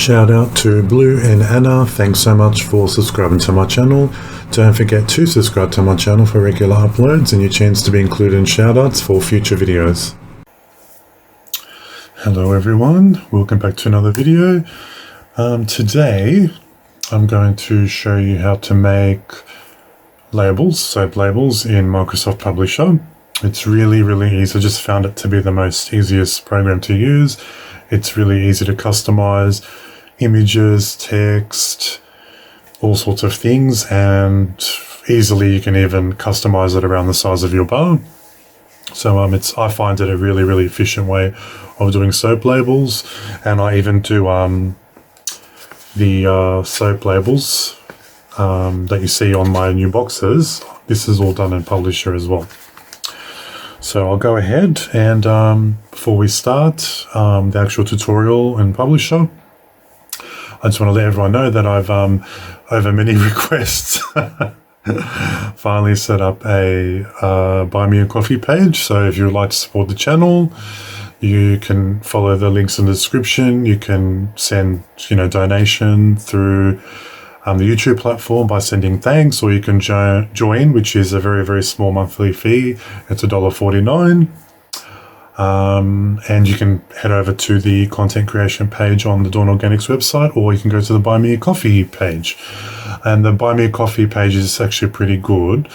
Shout out to Blue and Anna, thanks so much for subscribing to my channel. Don't forget to subscribe to my channel for regular uploads and your chance to be included in shoutouts for future videos. Hello everyone, welcome back to another video. Today I'm going to show you how to make labels, soap labels in Microsoft Publisher. It's really easy. I just found it to be the most easiest program to use. It's really easy to customize images, text, all sorts of things, and easily you can even customize it around the size of your bar. So I find it a really efficient way of doing soap labels, and I even do the soap labels that you see on my new boxes. This is all done in Publisher as well. So I'll go ahead and before we start the actual tutorial in Publisher, I just want to let everyone know that I've over many requests finally set up a buy me a coffee page. So if you would like to support the channel, you can follow the links in the description. You can send donation through the YouTube platform by sending thanks, or you can join, which is a very small monthly fee. It's $1.49. And you can head over to the content creation page on the Dawn Organics website, or you can go to the Buy Me a Coffee page. And the Buy Me a Coffee page is actually pretty good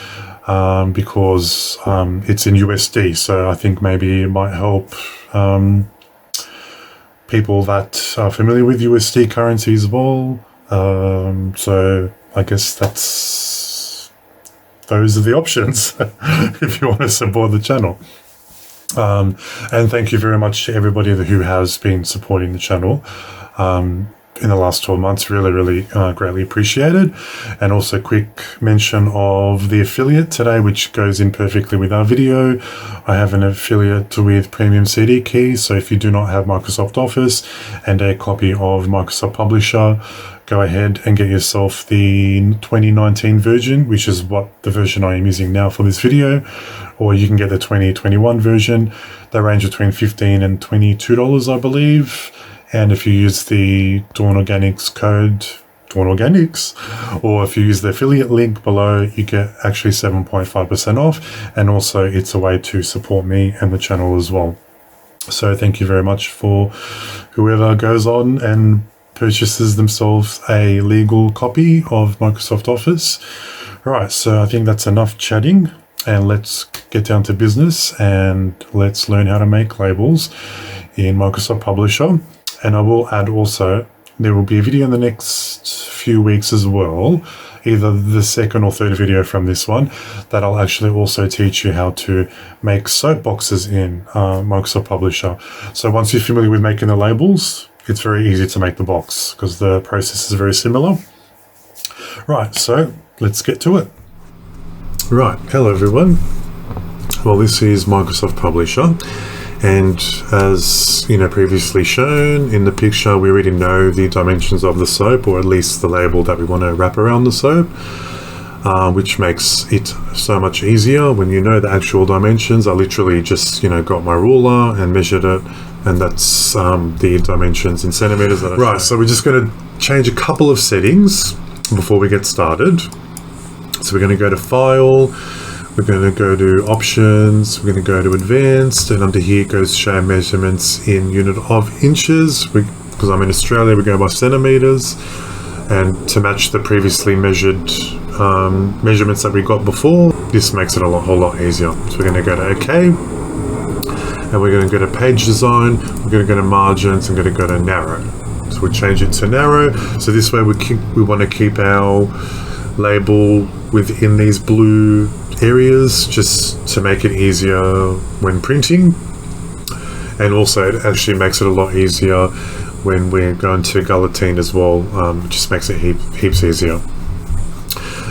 because it's in USD. So I think maybe it might help people that are familiar with USD currency as well. So I guess those are the options if you want to support the channel. And thank you very much to everybody who has been supporting the channel in the last 12 months. Really greatly appreciated. And also quick mention of the affiliate today, which goes in perfectly with our video. I have an affiliate with Premium CD Key, so if you do not have Microsoft Office and a copy of Microsoft Publisher, go ahead and get yourself the 2019 version, which is the version I am using now for this video, or you can get the 2021 version. They range between $15 and $22, I believe. And if you use the Dawn Organics code, Dawn Organics, or if you use the affiliate link below, you get actually 7.5% off. And also it's a way to support me and the channel as well. So thank you very much for whoever goes on and purchases themselves a legal copy of Microsoft Office. All right, so I think that's enough chatting, and let's get down to business and let's learn how to make labels in Microsoft Publisher. And I will add also, there will be a video in the next few weeks as well, either the second or third video from this one, that I'll actually also teach you how to make soap boxes in Microsoft Publisher. So once you're familiar with making the labels, it's very easy to make the box because the process is very similar. Right, so let's get to it. Right, hello everyone. Well, this is Microsoft Publisher, and as previously shown in the picture, we already know the dimensions of the soap, or at least the label that we want to wrap around the soap, which makes it so much easier when you know the actual dimensions. I literally just got my ruler and measured it, and that's the dimensions in centimeters. Right, so we're just going to change a couple of settings before we get started. So we're going to go to File, we're going to go to Options, we're going to go to Advanced, and under here goes Show Measurements in Unit of Inches. Because I'm in Australia, we go by centimeters, and to match the previously measured measurements that we got before, this makes it a whole lot easier. So we're going to go to OK, and we're going to go to Page Design, we're going to go to Margins, and we're going to go to Narrow. So we'll change it to Narrow. So this way we want to keep our label within these blue areas, just to make it easier when printing. And also it actually makes it a lot easier when we're going to guillotine as well. It just makes it heaps easier.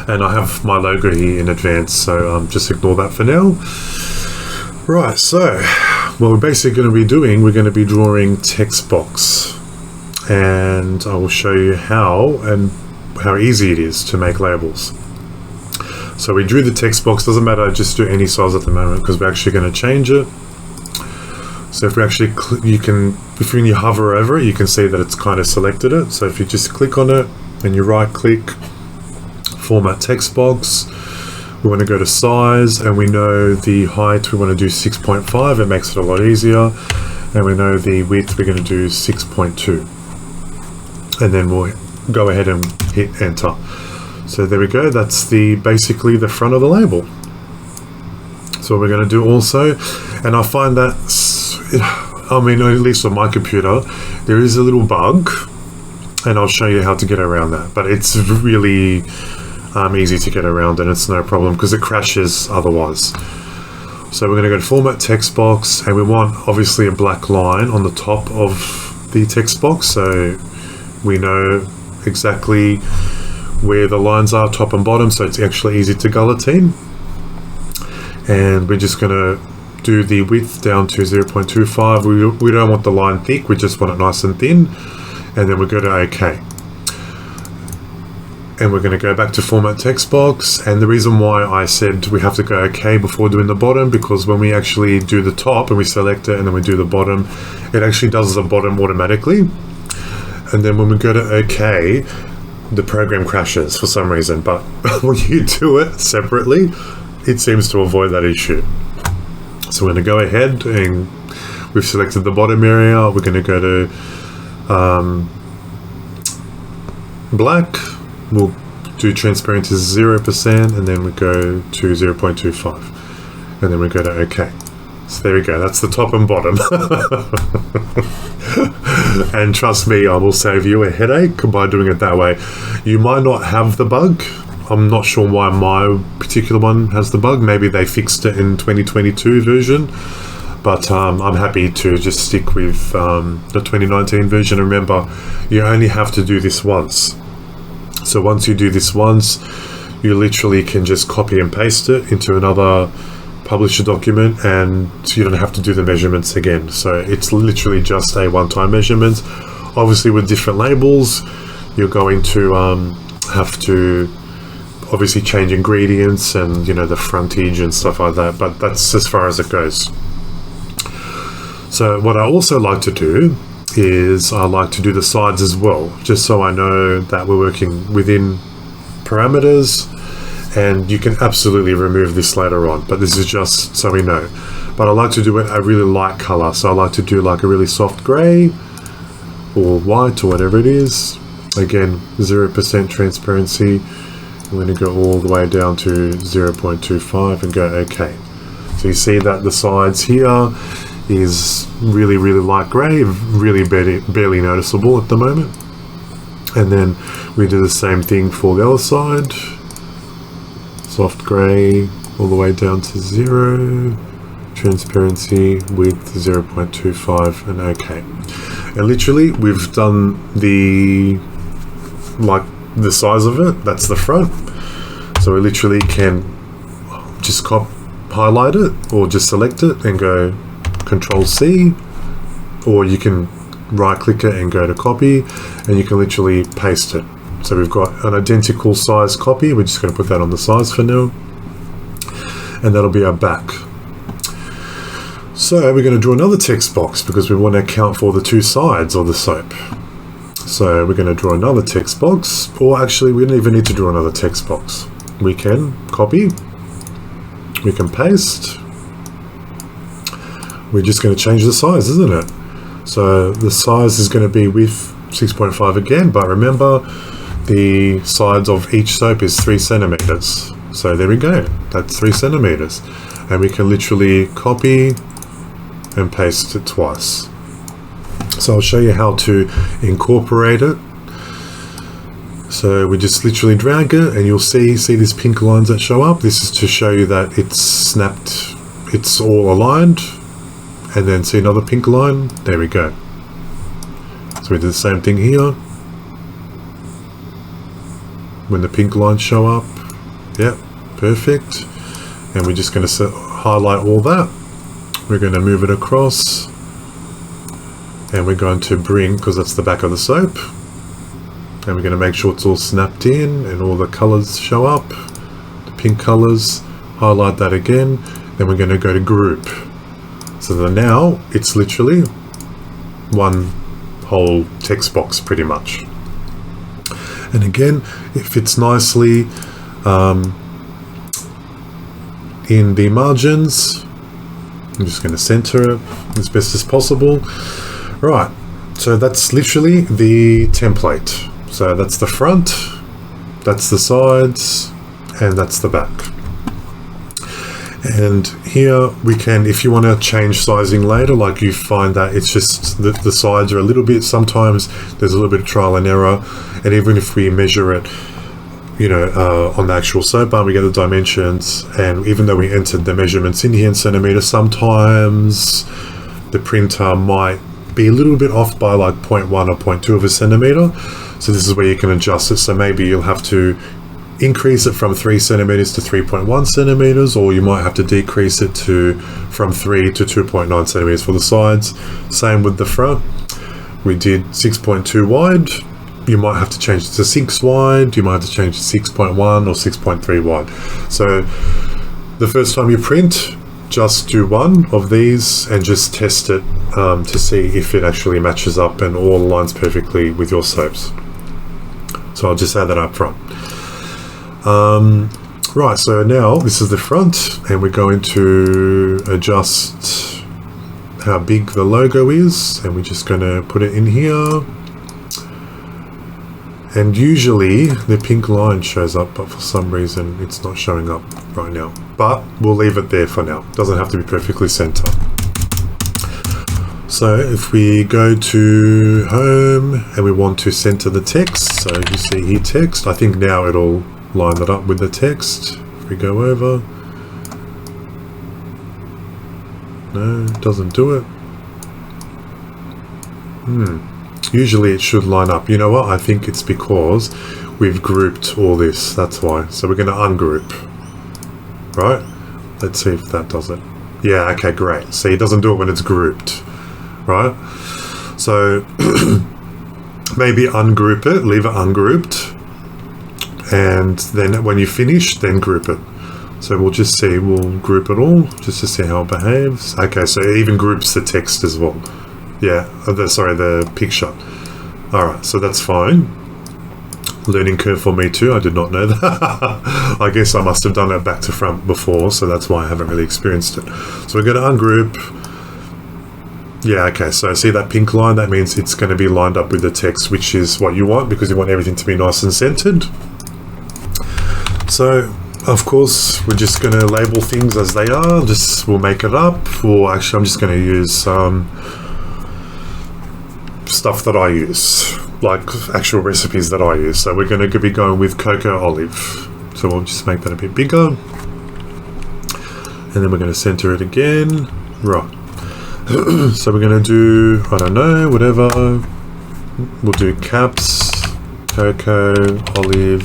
And I have my logo here in advance, so just ignore that for now. Right, so what we're basically going to be doing, we're going to be drawing text box, and I will show you how easy it is to make labels. So we drew the text box. Doesn't matter, just do any size at the moment because we're actually going to change it. So if we actually, if when you hover over it, you can see that it's kind of selected it. So if you just click on it and you right click, format text box, we want to go to size, and we know the height we want to do 6.5. It makes it a lot easier. And we know the width we're going to do 6.2. And then we'll go ahead and hit enter. So there we go. That's basically the front of the label. So what we're going to do also, and I find that, I mean, at least on my computer, there is a little bug, and I'll show you how to get around that. But it's really easy to get around, and it's no problem because it crashes otherwise. So we're going to go to format text box, and we want obviously a black line on the top of the text box, so we know exactly where the lines are, top and bottom, so it's actually easy to guillotine. And we're just going to do the width down to 0.25. We don't want the line thick, we just want it nice and thin. And then we go to OK. And we're going to go back to format text box. And the reason why I said we have to go OK before doing the bottom, because when we actually do the top and we select it and then we do the bottom, it actually does the bottom automatically. And then when we go to OK, the program crashes for some reason. But when you do it separately, it seems to avoid that issue. So we're going to go ahead, and we've selected the bottom area. We're going to go to black. We'll do transparency 0%, and then we go to 0.25, and then we go to OK. So there we go. That's the top and bottom. And trust me, I will save you a headache by doing it that way. You might not have the bug. I'm not sure why my particular one has the bug. Maybe they fixed it in 2022 version, but I'm happy to just stick with the 2019 version. Remember, you only have to do this once. So once you do this once, you literally can just copy and paste it into another publisher document, and you don't have to do the measurements again. So it's literally just a one-time measurement. Obviously with different labels, you're going to have to obviously change ingredients and, you know, the frontage and stuff like that, but that's as far as it goes. So what I also like to do is I like to do the sides as well, just so I know that we're working within parameters. And you can absolutely remove this later on, but this is just so we know. But I like to do it a really light color, so I like to do like a really soft gray or white or whatever it is. Again, 0% transparency. I'm going to go all the way down to 0.25 and go OK. So you see that the sides here is really, really light gray, really barely noticeable at the moment. And then we do the same thing for the other side. Soft grey all the way down to 0, transparency width 0.25 and OK. And literally we've done the size of it. That's the front. So we literally can just highlight it or just select it and go Control C, or you can right click it and go to copy, and you can literally paste it. So we've got an identical size copy. We're just going to put that on the size for now, and that'll be our back. So we're going to draw another text box because we want to account for the two sides of the soap. So we're going to draw another text box, or actually we don't even need to draw another text box. We can copy, we can paste. We're just going to change the size, isn't it? So the size is going to be width 6.5 again, but remember the sides of each soap is 3 centimeters. So there we go, that's 3 centimeters. And we can literally copy and paste it twice. So I'll show you how to incorporate it. So we just literally drag it, and you'll see these pink lines that show up. This is to show you that it's snapped, it's all aligned. And then see another pink line, there we go. So we do the same thing here. When the pink lines show up, yep, perfect. And we're just going to highlight all that. We're going to move it across, and we're going to bring, because that's the back of the soap, and we're going to make sure it's all snapped in and all the colors show up, the pink colors. Highlight that again. Then we're going to go to group. So that now it's literally one whole text box pretty much. And again, it fits nicely in the margins. I'm just going to center it as best as possible. Right, so that's literally the template. So that's the front, that's the sides, and that's the back. And here we can, if you want to change sizing later, like you find that it's just the sides are a little bit, sometimes there's a little bit of trial and error, and even if we measure it, you know, on the actual soap bar, we get the dimensions, and even though we entered the measurements in here in centimeters, sometimes the printer might be a little bit off by like 0.1 or 0.2 of a centimeter. So this is where you can adjust it. So maybe you'll have to increase it from 3 centimeters to 3.1 centimeters, or you might have to decrease it from 3 to 2.9 centimeters for the sides. Same with the front. We did 6.2 wide. You might have to change it to 6 wide. You might have to change it to 6.1 or 6.3 wide. So the first time you print, just do one of these and just test it to see if it actually matches up and all aligns perfectly with your soaps. So I'll just add that up front. Right, so now this is the front, and we're going to adjust how big the logo is, and we're just going to put it in here. And usually the pink line shows up, but for some reason it's not showing up right now. But we'll leave it there for now. It doesn't have to be perfectly centered. So if we go to home and we want to center the text, so you see here text, I think now it'll line that up with the text. If we go over, no, it doesn't do it. Usually it should line up. You know what? I think it's because we've grouped all this. That's why. So we're going to ungroup. Right? Let's see if that does it. Yeah, okay, great. See, it doesn't do it when it's grouped. Right? So maybe ungroup it, leave it ungrouped. And then when you finish, then group it. So we'll just see, we'll group it all just to see how it behaves. Okay, so it even groups the text as well. Yeah, the picture. Alright, so that's fine. Learning curve for me too, I did not know that. I guess I must have done it back to front before, so that's why I haven't really experienced it. So we're going to ungroup. Yeah, okay, so see that pink line? That means it's going to be lined up with the text, which is what you want because you want everything to be nice and centered. So, of course, we're just going to label things as they are. We'll make it up, or actually I'm just going to use stuff that I use, like actual recipes that I use. So we're going to be going with cocoa olive. So we'll just make that a bit bigger. And then we're going to center it again. Right. So we're going to do, I don't know, whatever. We'll do caps, cocoa, olive,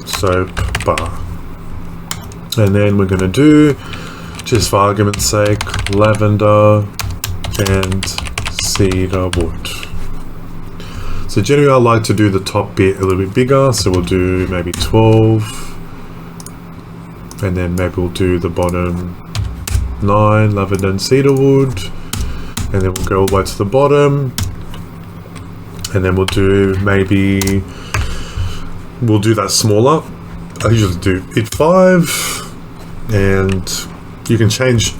soap bar. And then we're going to do, just for argument's sake, lavender and cedar wood. So generally I like to do the top bit a little bit bigger, so we'll do maybe 12, and then maybe we'll do the bottom 9, lavender and cedar wood, and then we'll go all the way to the bottom, and then we'll do that smaller. I usually do it 5, and you can change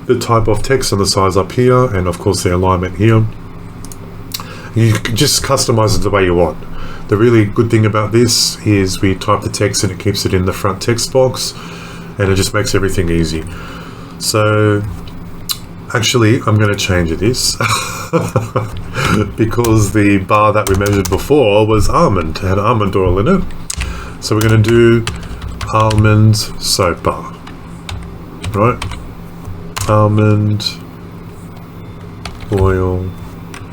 the type of text on the size up here, and of course the alignment here. You can just customize it the way you want. The really good thing about this is we type the text and it keeps it in the front text box, and it just makes everything easy. So actually I'm going to change this because the bar that we measured before was almond, it had almond oil in it. So we're going to do almond soap bar, right? Almond oil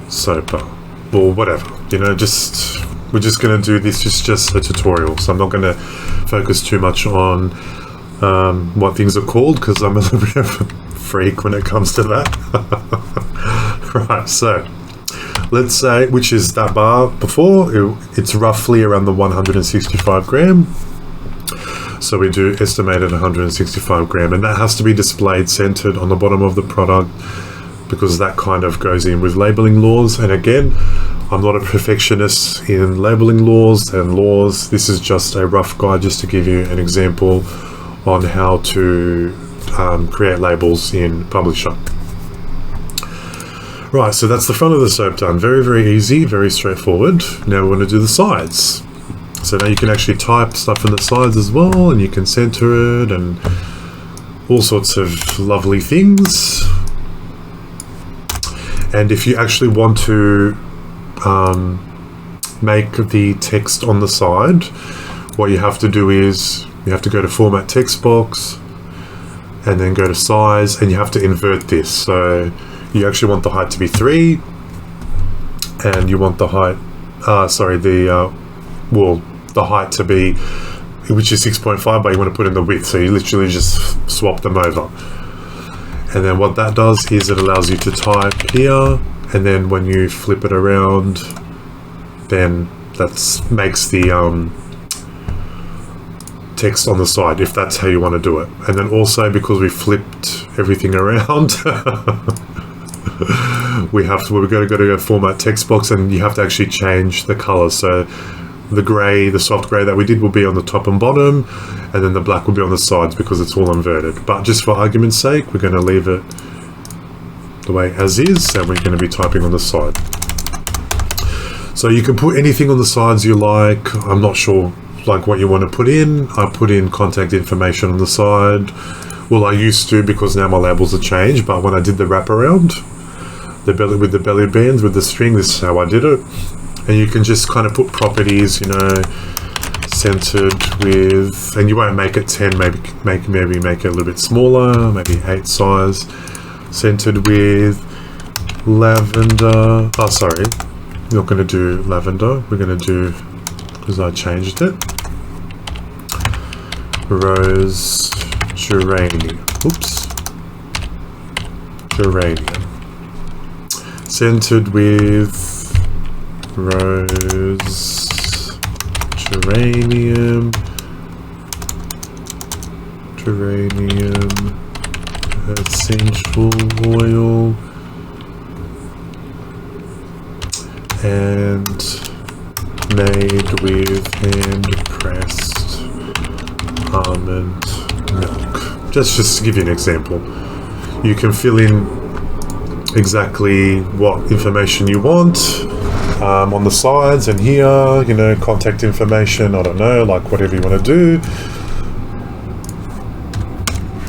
soap bar, or whatever, you know, we're just going to do this, just a tutorial, so I'm not going to focus too much on what things are called, because I'm a little bit of a freak when it comes to that. Right, so let's say, which is that bar before, it's roughly around the 165 gram. So we do estimated 165 gram, and that has to be displayed centered on the bottom of the product, because that kind of goes in with labeling laws. And again, I'm not a perfectionist in labeling laws and laws. This is just a rough guide just to give you an example on how to create labels in Publisher. Right, so that's the front of the soap done. Very, very easy, very straightforward. Now we want to do the sides. So now you can actually type stuff in the sides as well, and you can center it and all sorts of lovely things. And if you actually want to make the text on the side, what you have to do is you have to go to Format Text Box and then go to Size, and you have to invert this. So you actually want the height to be 3, and you want the height, the height to be, which is 6.5, but you want to put in the width, so you literally just swap them over. And then what that does is it allows you to type here, and then when you flip it around, then that makes the text on the side, if that's how you want to do it. And then also, because we flipped everything around, we're going to go to Format Text Box, and you have to actually change the color. So the grey, the soft grey that we did will be on the top and bottom, and then the black will be on the sides because it's all inverted. But just for argument's sake, we're going to leave it the way as is, and we're going to be typing on the side. So you can put anything on the sides you like. I'm not sure like what you want to put in. I put in contact information on the side. Well, I used to, because now my labels are changed, but when I did the wraparound, with the belly bands, with the string, this is how I did it. And you can just kind of put properties, you know, centered with, and you won't make it 10, maybe make it a little bit smaller, maybe 8 size, centered with lavender. Oh, sorry, we're not going to do lavender. We're going to do, because I changed it, rose geranium. Oops, geranium. Centered with rose geranium essential oil, and made with hand pressed almond milk. Just to give you an example, you can fill in exactly what information you want on the sides, and here, you know, contact information, I don't know, like whatever you want to do.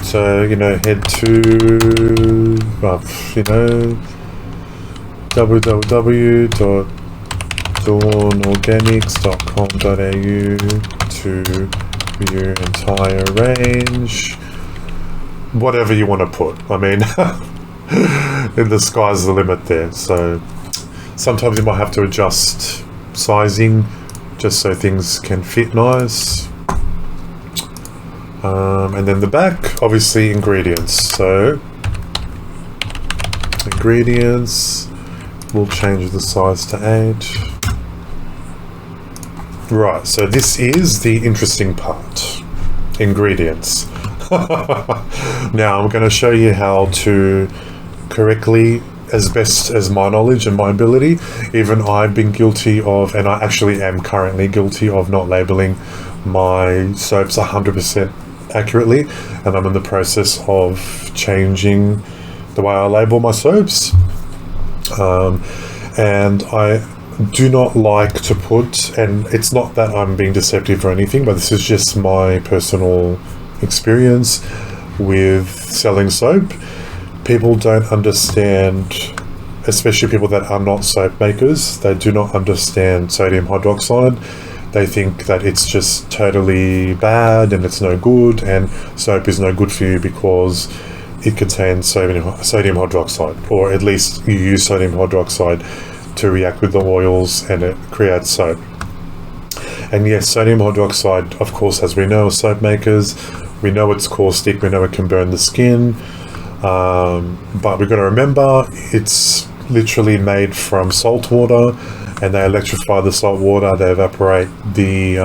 So, you know, head to, you know, www.dawnorganics.com.au to view entire range. Whatever you want to put. I mean, the sky's the limit there. So sometimes you might have to adjust sizing just so things can fit nice. And then the back, obviously ingredients. So ingredients, we'll change the size to 8. Right, so this is the interesting part. Ingredients. Now I'm going to show you how to correctly, as best as my knowledge and my ability, even I've been guilty of, and I actually am currently guilty of, not labeling my soaps 100% accurately, and I'm in the process of changing the way I label my soaps. And I do not like to put, and it's not that I'm being deceptive or anything, but this is just my personal experience with selling soap. People don't understand, especially people that are not soap makers, they do not understand sodium hydroxide. They think that it's just totally bad and it's no good, and soap is no good for you because it contains sodium hydroxide, or at least you use sodium hydroxide to react with the oils and it creates soap. And yes, sodium hydroxide, of course, as we know as soap makers, we know it's caustic, we know it can burn the skin, but we've got to remember it's literally made from salt water, and they electrify the salt water, they evaporate the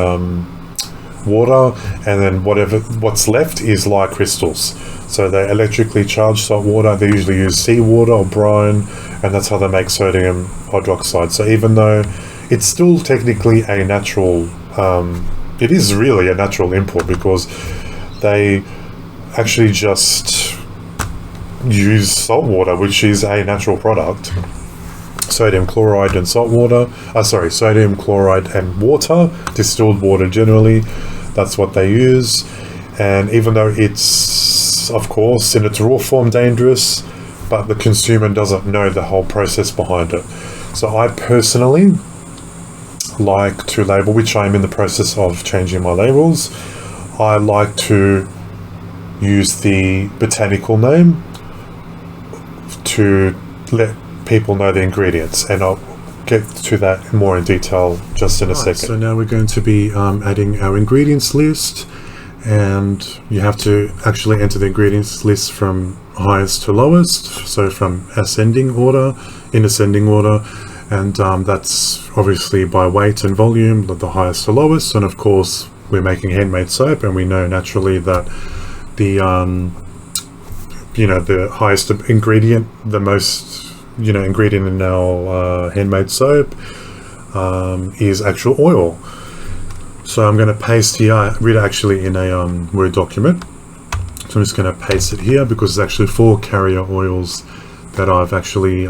water, and then what's left is lye crystals. So they electrically charge salt water. They usually use seawater or brine, and that's how they make sodium hydroxide. So even though it's still technically a natural, it is really a natural import, because they actually just use salt water, which is a natural product. Sodium chloride and sodium chloride and water, distilled water generally, that's what they use. And even though it's, of course, in its raw form dangerous, but the consumer doesn't know the whole process behind it. So I personally like to label, which I'm in the process of changing my labels. I like to use the botanical name to let people know the ingredients, and I'll get to that more in detail just in a second. So now we're going to be adding our ingredients list, and you have to actually enter the ingredients list from highest to lowest, so from ascending order, in ascending order, and that's obviously by weight and volume, the highest to lowest. And of course, we're making handmade soap, and we know naturally that the the highest ingredient, the most ingredient in our handmade soap is actual oil. So I'm going to paste here, read actually in a Word document. So I'm just going to paste it here, because there's actually 4 carrier oils that I've actually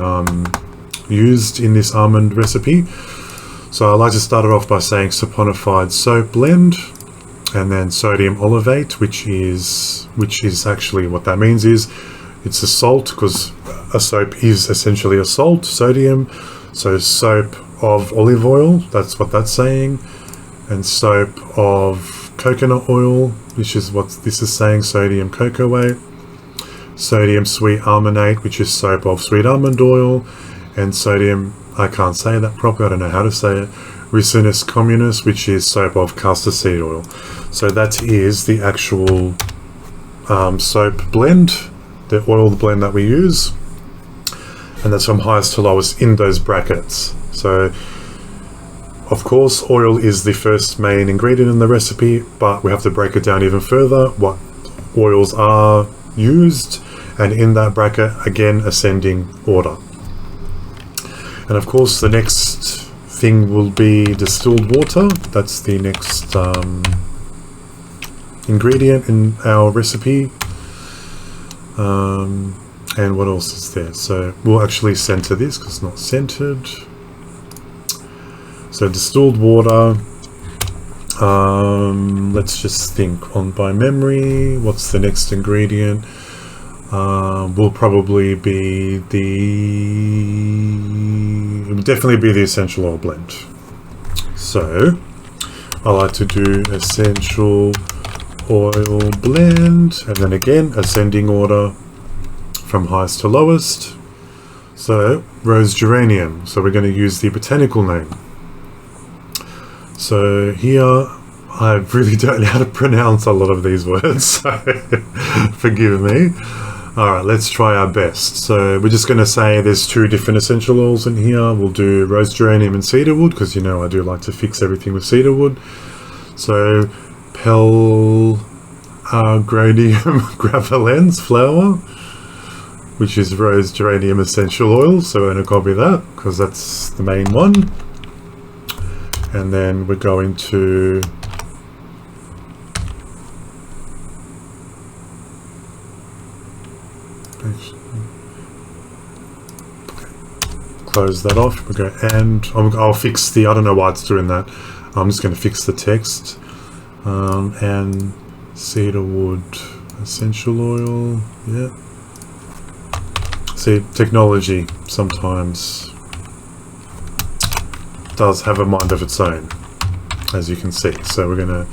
used in this almond recipe. So I like to start it off by saying saponified soap blend, and then sodium olivate, which is actually, what that means is it's a salt, because a soap is essentially a salt, sodium. So soap of olive oil, that's what that's saying, and soap of coconut oil, which is what this is saying, sodium cocoate, sodium sweet almondate, which is soap of sweet almond oil, and sodium, I can't say that properly, I don't know how to say it, ricinus communis, which is soap of castor seed oil. So that is the actual soap blend, the oil blend that we use, and that's from highest to lowest in those brackets. So of course oil is the first main ingredient in the recipe, but we have to break it down even further, what oils are used, and in that bracket again ascending order. And of course the next thing will be distilled water. That's the next ingredient in our recipe. And what else is there? So we'll actually center this because it's not centered. So distilled water. Let's just think on by memory. What's the next ingredient? Will probably be it would definitely be the essential oil blend. So I like to do essential oil blend, and then again ascending order from highest to lowest. So rose geranium, so we're going to use the botanical name. So here I really don't know how to pronounce a lot of these words, so forgive me. Alright, let's try our best. So we're just going to say there's 2 different essential oils in here. We'll do rose geranium and cedarwood, because I do like to fix everything with cedarwood. So Pelgradium graveolens flower, which is rose geranium essential oil. So we're going to copy that because that's the main one. And then we're going to close that off. We go, and I'll fix the, I don't know why it's doing that. I'm just going to fix the text. And cedarwood essential oil. Yeah. See, technology sometimes does have a mind of its own, as you can see. So we're going to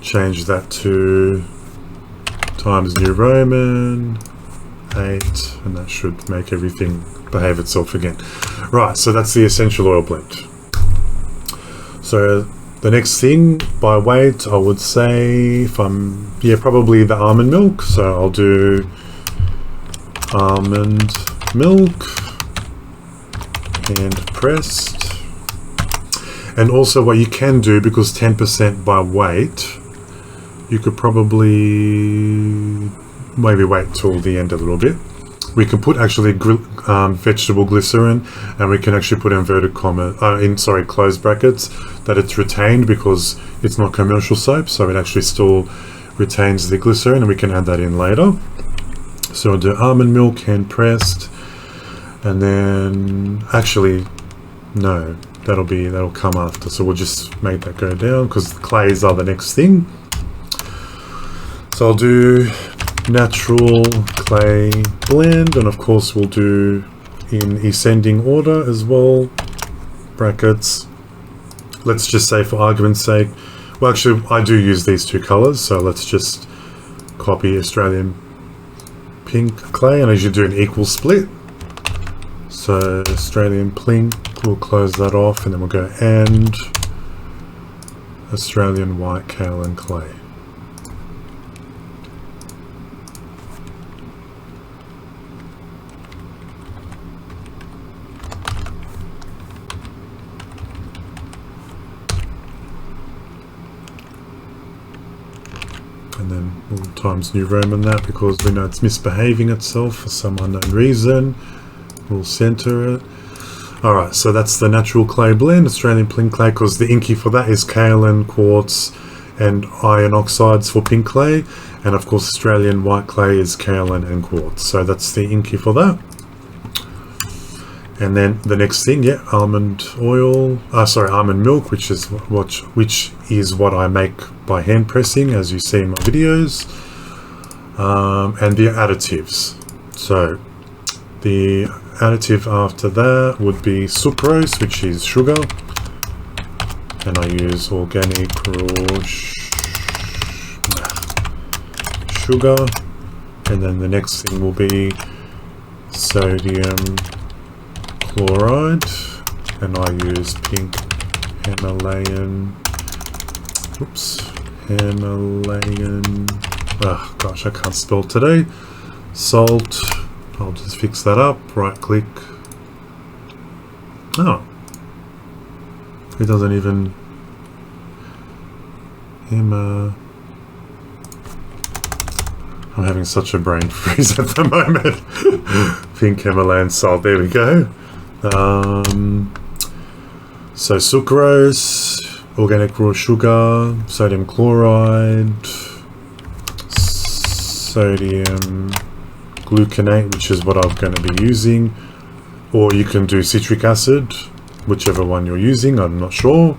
change that to Times New Roman 8, and that should make everything behave itself again. Right, so that's the essential oil blend. So the next thing by weight, I would say, probably the almond milk. So I'll do almond milk and pressed. And also what you can do, because 10% by weight, you could probably maybe wait till the end a little bit. We can put actually vegetable glycerin, and we can actually put inverted comma closed brackets that it's retained, because it's not commercial soap, so it actually still retains the glycerin, and we can add that in later. So we'll do almond milk, hand pressed, and then actually no, that'll come after. So we'll just make that go down because the clays are the next thing. So I'll do natural clay blend, and of course we'll do in ascending order as well, brackets. Let's just say for argument's sake, well actually I do use these two colors, so let's just copy Australian pink clay, and I usually do an equal split. So Australian pink, we'll close that off, and then we'll go and Australian white kaolin clay. And then we'll times New Roman that because we know it's misbehaving itself for some unknown reason. We'll center it. Alright, so that's the natural clay blend, Australian pink clay, because the inky for that is kaolin, quartz, and iron oxides for pink clay. And of course Australian white clay is kaolin and quartz. So that's the inky for that. And then the next thing, yeah, almond milk, which is what I make by hand pressing, as you see in my videos, and the additives. So the additive after that would be sucrose, which is sugar, and I use organic raw sugar. And then the next thing will be sodium chloride, and I use pink Himalayan, oh gosh, I can't spell today, salt. I'll just fix that up, right click. Oh, it doesn't even, I'm having such a brain freeze at the moment. Pink Himalayan salt, there we go. So sucrose, organic raw sugar, sodium chloride, sodium gluconate, which is what I'm going to be using, or you can do citric acid, whichever one you're using, I'm not sure.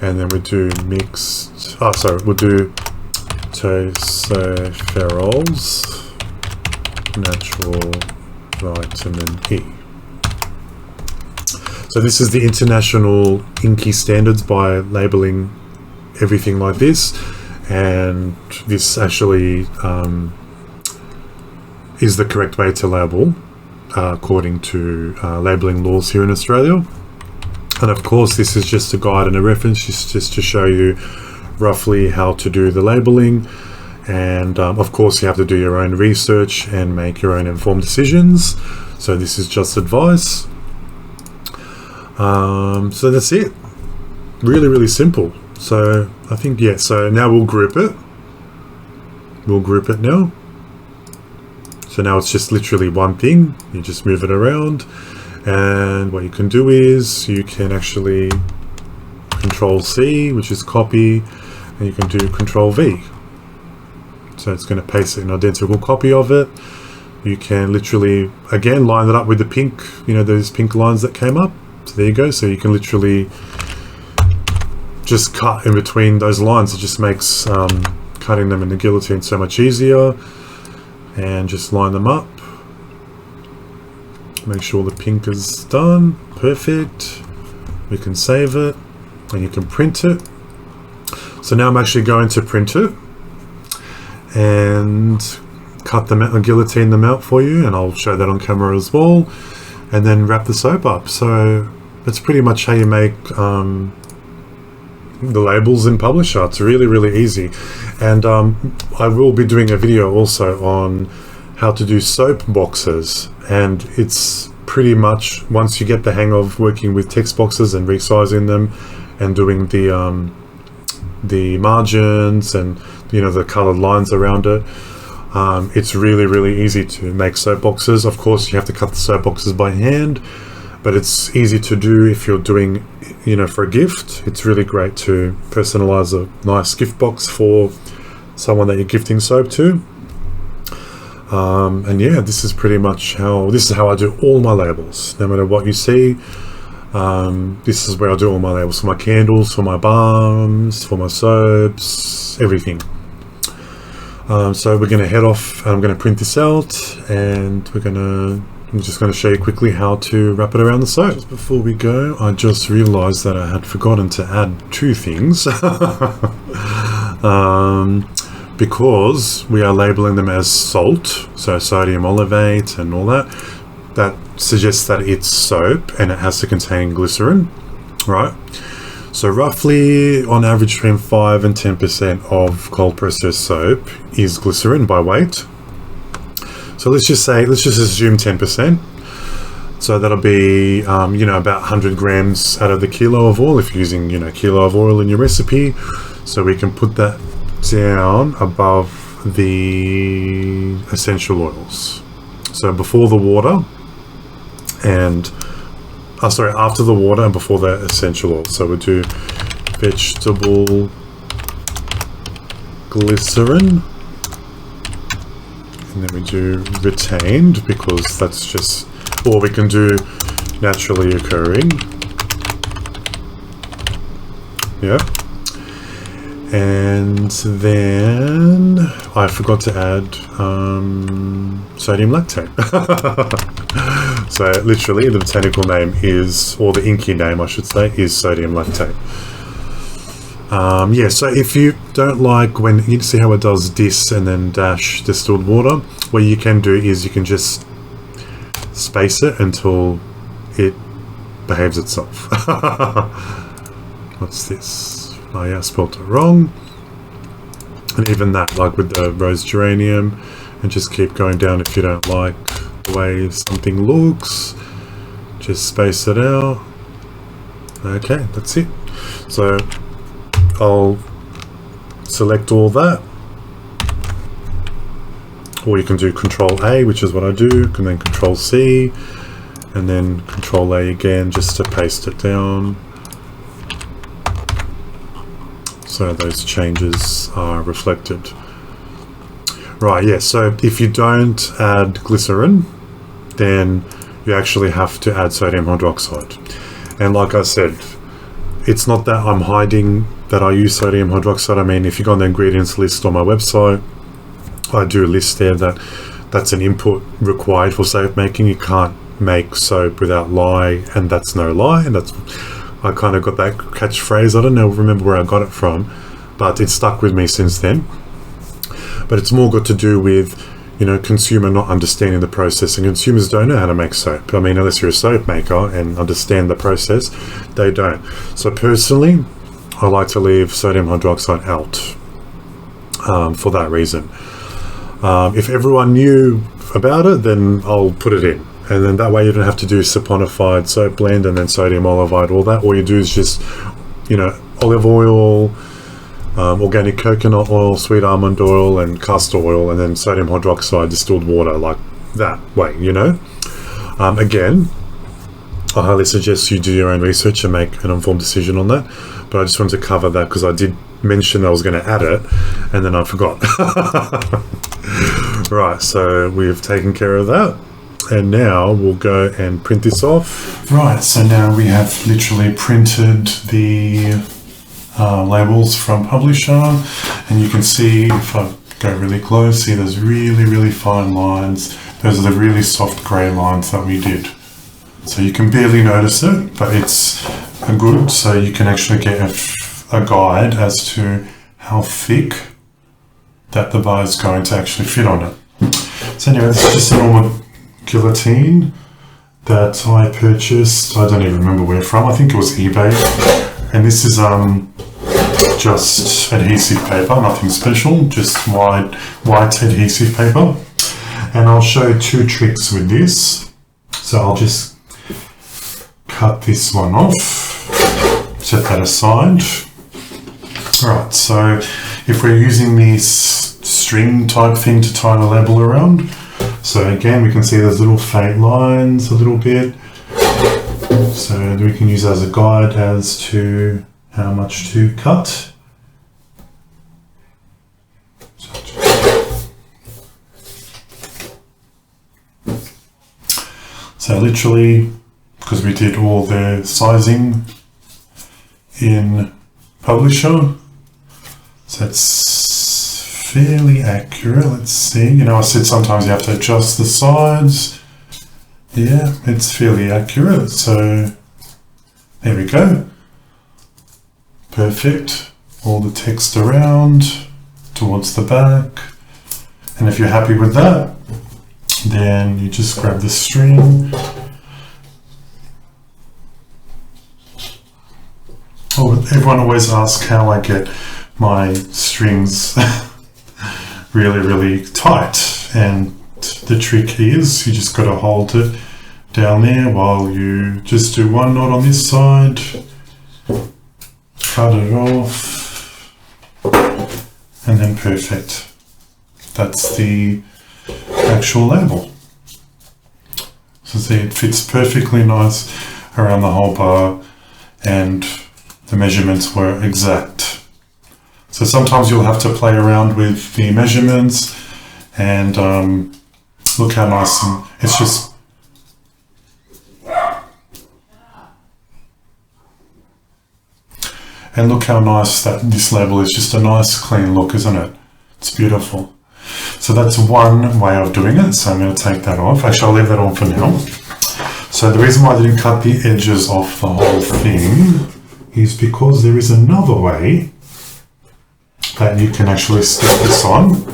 And then we do mixed, we'll do tocopherols, natural vitamin E. So this is the international inky standards by labeling everything like this, and this actually is the correct way to label according to labeling laws here in Australia. And of course this is just a guide and a reference, just to show you roughly how to do the labeling. And of course you have to do your own research and make your own informed decisions. So this is just advice. So that's it. Really, really simple. So I think, yeah, so now we'll group it. We'll group it now. So now it's just literally one thing. You just move it around. And what you can do is you can actually Control C, which is copy, and you can do Control V. So it's going to paste an identical copy of it. You can literally, again, line it up with the pink, you know, those pink lines that came up. So there you go. So you can literally just cut in between those lines. It just makes cutting them in the guillotine so much easier. And just line them up. Make sure the pink is done. Perfect. We can save it and you can print it. So now I'm actually going to print it and cut them out and guillotine them out for you, and I'll show that on camera as well, and then wrap the soap up. So that's pretty much how you make the labels in Publisher. It's really, really easy. And I will be doing a video also on how to do soap boxes, and it's pretty much, once you get the hang of working with text boxes and resizing them and doing the the margins and, you know, the colored lines around it. It's really, really easy to make soap boxes. Of course, you have to cut the soap boxes by hand, but it's easy to do if you're doing, you know, for a gift. It's really great to personalize a nice gift box for someone that you're gifting soap to. And yeah, this is pretty much how I do all my labels. No matter what you see, this is where I do all my labels, for my candles, for my balms, for my soaps, everything. So we're going to head off, and I'm going to print this out, and I'm just going to show you quickly how to wrap it around the soap. Just before we go, I just realized that I had forgotten to add two things. Because we are labeling them as salt, so sodium olivate and all that, that suggests that it's soap and it has to contain glycerin, right? So roughly on average between 5 and 10% of cold processed soap is glycerin by weight. So let's just assume 10%. So that'll be, you know, about 100 grams out of the kilo of oil if you're using, you know, kilo of oil in your recipe. So we can put that down above the essential oils. So before the water and after the water and before the essential oils. So we do vegetable glycerin, and then we do retained, because that's just, or we can do naturally occurring. Yeah. And then I forgot to add sodium lactate. So literally the botanical name is, or the inky name I should say, is sodium lactate. Yeah, so if you don't like, when you see how it does dis and then dash distilled water, what you can do is you can just space it until it behaves itself. What's this? Oh yeah, I spelled it wrong. And even that, like with the rose geranium, and just keep going down if you don't like the way something looks. Just space it out. Okay, that's it. So I'll select all that. Or you can do Control A, which is what I do, and then Control C, and then Control A again just to paste it down. So those changes are reflected. Right, yeah, so if you don't add glycerin, then you actually have to add sodium hydroxide. And like I said, it's not that I'm hiding that I use sodium hydroxide. I mean, if you go on the ingredients list on my website, I do list there that that's an input required for soap making. You can't make soap without lye, and that's no lie. And that's, I kind of got that catchphrase. I don't remember where I got it from, but it's stuck with me since then. But it's more got to do with, you know, consumer not understanding the process, and consumers don't know how to make soap. I mean, unless you're a soap maker and understand the process, they don't. So personally, I like to leave sodium hydroxide out for that reason. If everyone knew about it, then I'll put it in. And then that way you don't have to do saponified soap blend and then sodium olivate, all that. All you do is just, you know, olive oil, organic coconut oil, sweet almond oil, and castor oil, and then sodium hydroxide, distilled water, like that way, you know. Again, I highly suggest you do your own research and make an informed decision on that. But I just wanted to cover that because I did mention I was going to add it, and then I forgot. Right, so we've taken care of that. And now we'll go and print this off. Right, so now we have literally printed the labels from Publisher, and you can see, if I go really close, see those really, really fine lines. Those are the really soft grey lines that we did. So you can barely notice it, but it's good, so you can actually get a guide as to how thick that the bar is going to actually fit on it. So anyway, this is just a normal guillotine that I purchased. I don't even remember where from. I think it was eBay. And this is just adhesive paper, nothing special, just white adhesive paper. And I'll show two tricks with this. So I'll just cut this one off, set that aside. Alright, so if we're using this string type thing to tie the label around, so again we can see those little faint lines a little bit, so we can use as a guide as to how much to cut. So literally, because we did all the sizing in Publisher, so it's fairly accurate. Let's see, you know, I said sometimes you have to adjust the sides. Yeah, it's fairly accurate, so there we go. Perfect. All the text around towards the back, and if you're happy with that, then you just grab the string. Oh, everyone always asks how I get my strings really tight, and the trick is you just got to hold it down there while you just do one knot on this side, cut it off, and then perfect. That's the actual label. So see, it fits perfectly nice around the whole bar, and the measurements were exact. So sometimes you'll have to play around with the measurements, and look how nice, and it's just look how nice that this label is. Just a nice clean look, isn't it? It's beautiful. So that's one way of doing it, so I'm going to take that off. Actually, I'll leave that on for now. So the reason why I didn't cut the edges off the whole thing is because there is another way that you can actually stick this on.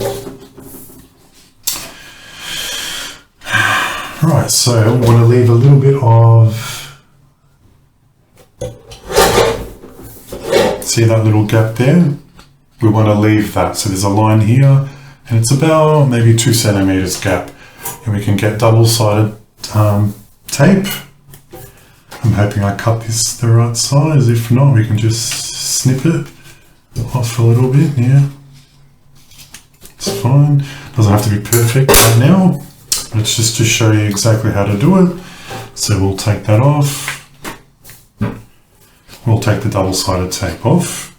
Right, so I want to leave a little bit of, see that little gap there? We want to leave that, so there's a line here, and it's about maybe 2 centimeters gap, and we can get double-sided tape. I'm hoping I cut this the right size. If not, we can just snip it off a little bit. Yeah, it's fine. Doesn't have to be perfect right now, but it's just to show you exactly how to do it. So we'll take that off. We'll take the double-sided tape off.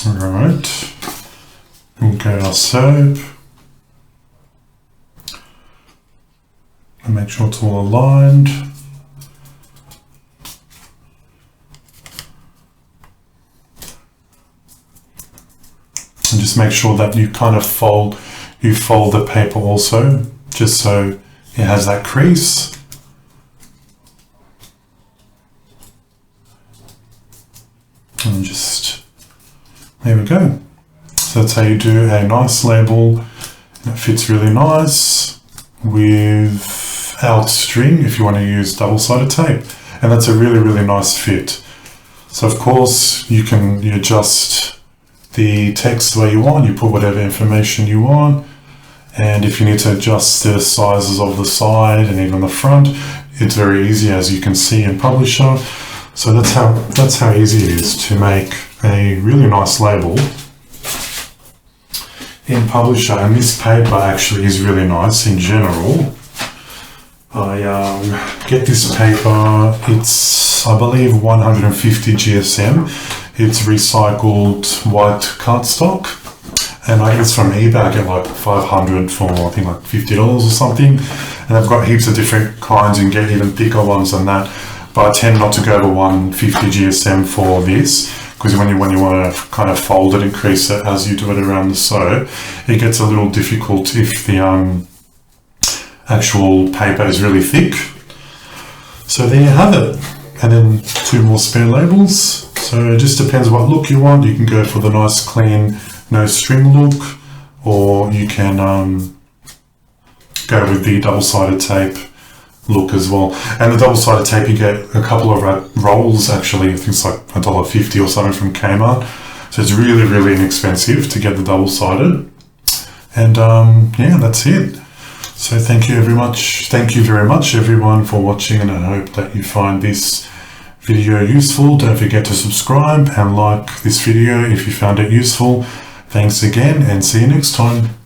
Alright, we'll get our soap and make sure it's all aligned. And just make sure that you kind of fold the paper also, just so it has that crease. And just, there we go. So that's how you do a nice label, and it fits really nice without string if you want to use double-sided tape. And that's a really nice fit. So of course you adjust the text the way you want, you put whatever information you want, and if you need to adjust the sizes of the side and even the front, it's very easy, as you can see in Publisher. So that's how easy it is to make a really nice label in Publisher. And this paper actually is really nice in general. I get this paper, it's I believe 150 GSM. It's recycled white cardstock, and I get this from eBay. I get like 500 for I think like $50 or something, and I've got heaps of different kinds. You can get even thicker ones than that, but I tend not to go to 150 GSM for this, because when you want to kind of fold it and crease it as you do it around the sew, it gets a little difficult if the actual paper is really thick. So there you have it, and then 2 more spare labels. So it just depends what look you want. You can go for the nice clean no string look, or you can go with the double-sided tape look as well. And the double-sided tape, you get a couple of rolls actually. I think it's like $1.50 or something from Kmart. So it's really inexpensive to get the double-sided. And yeah, that's it. So thank you very much everyone for watching, and I hope that you find this video useful. Don't forget to subscribe and like this video if you found it useful. Thanks again, and see you next time.